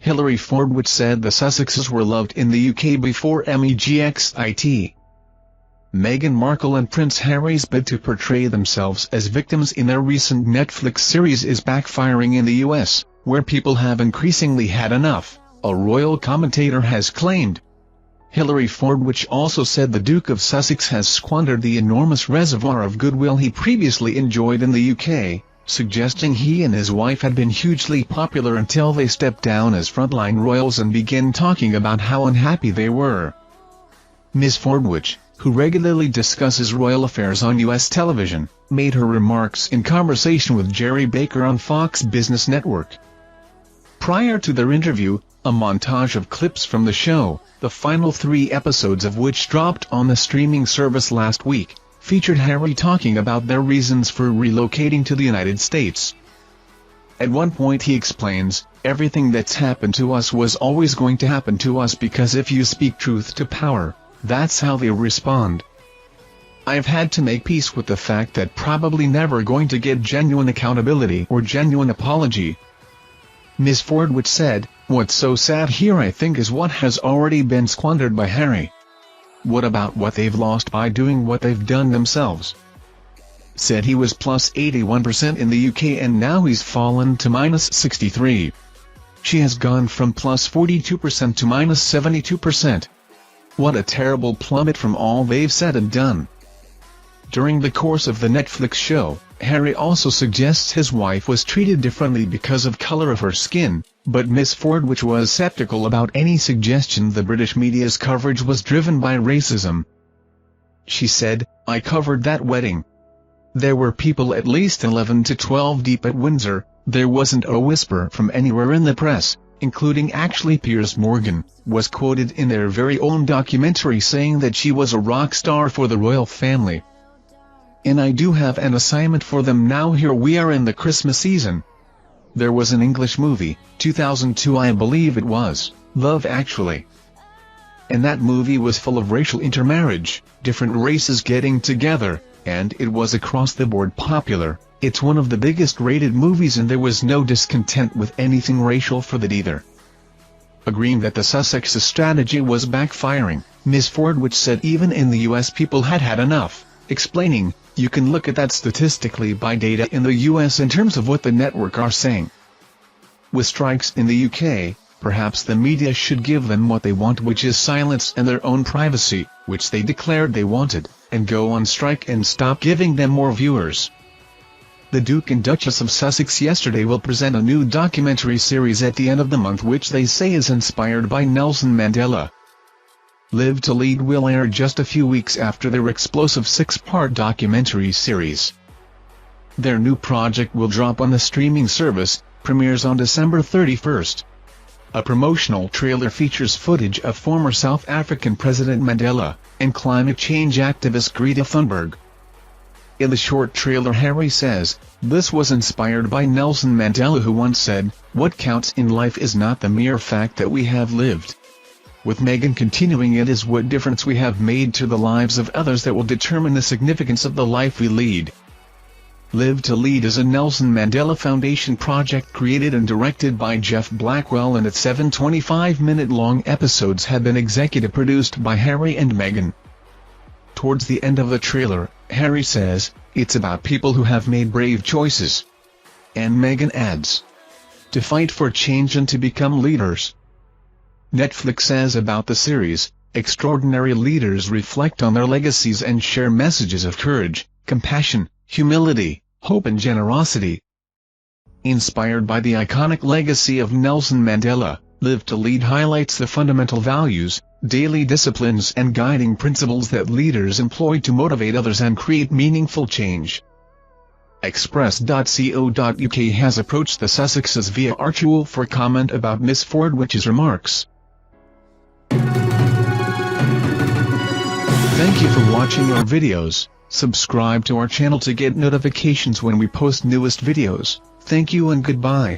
Hilary Fordwich said the Sussexes were loved in the UK before Megxit. Meghan Markle and Prince Harry's bid to portray themselves as victims in their recent Netflix series is backfiring in the US, where people have increasingly had enough, a royal commentator has claimed. Hilary Fordwich also said the Duke of Sussex has squandered the enormous reservoir of goodwill he previously enjoyed in the UK, suggesting he and his wife had been hugely popular until they stepped down as frontline royals and began talking about how unhappy they were. Ms. Fordwich, who regularly discusses royal affairs on U.S. television, made her remarks in conversation with Jerry Baker on Fox Business Network. Prior to their interview, a montage of clips from the show, the final 3 episodes of which dropped on the streaming service last week, featured Harry talking about their reasons for relocating to the United States. At one point he explains, "Everything that's happened to us was always going to happen to us because if you speak truth to power, that's how they respond. I've had to make peace with the fact that probably never going to get genuine accountability or genuine apology." Ms. Fordwich said, "What's so sad here I think is what has already been squandered by Harry. What about what they've lost by doing what they've done themselves?" Said he was plus 81% in the UK and now he's fallen to minus 63. She has gone from plus 42% to minus 72%. What a terrible plummet from all they've said and done. During the course of the Netflix show, Harry also suggests his wife was treated differently because of color of her skin, but Ms. Fordwich was skeptical about any suggestion the British media's coverage was driven by racism. She said, "I covered that wedding. There were people at least 11 to 12 deep at Windsor, there wasn't a whisper from anywhere in the press," including actually Piers Morgan, was quoted in their very own documentary saying that she was a rock star for the royal family. "And I do have an assignment for them now. Here we are in the Christmas season. There was an English movie, 2002 I believe it was, Love Actually. And that movie was full of racial intermarriage, different races getting together, and it was across the board popular. It's one of the biggest rated movies and there was no discontent with anything racial for that either." Agreeing that the Sussexes' strategy was backfiring, Ms. Fordwich said even in the US people had had enough, explaining, "You can look at that statistically by data in the US in terms of what the network are saying. With strikes in the UK, perhaps the media should give them what they want, which is silence and their own privacy, which they declared they wanted, and go on strike and stop giving them more viewers." The Duke and Duchess of Sussex yesterday will present a new documentary series at the end of the month which they say is inspired by Nelson Mandela. Live to Lead will air just a few weeks after their explosive 6-part documentary series. Their new project will drop on the streaming service, premieres on December 31st. A promotional trailer features footage of former South African President Mandela, and climate change activist Greta Thunberg. In the short trailer Harry says, "This was inspired by Nelson Mandela who once said, 'What counts in life is not the mere fact that we have lived.' With Meghan continuing, it is what difference we have made to the lives of others that will determine the significance of the life we lead." Live to Lead is a Nelson Mandela Foundation project created and directed by Jeff Blackwell and its 7 25-minute-long episodes have been executive produced by Harry and Meghan. Towards the end of the trailer, Harry says, "It's about people who have made brave choices." And Meghan adds, "To fight for change and to become leaders." Netflix says about the series, "Extraordinary leaders reflect on their legacies and share messages of courage, compassion, humility, hope and generosity." Inspired by the iconic legacy of Nelson Mandela, Live to Lead highlights the fundamental values, daily disciplines and guiding principles that leaders employ to motivate others and create meaningful change. Express.co.uk has approached the Sussexes via Archewell for comment about Ms. Fordwich's remarks. Thank you for watching our videos. Subscribe to our channel to get notifications when we post newest videos. Thank you and goodbye.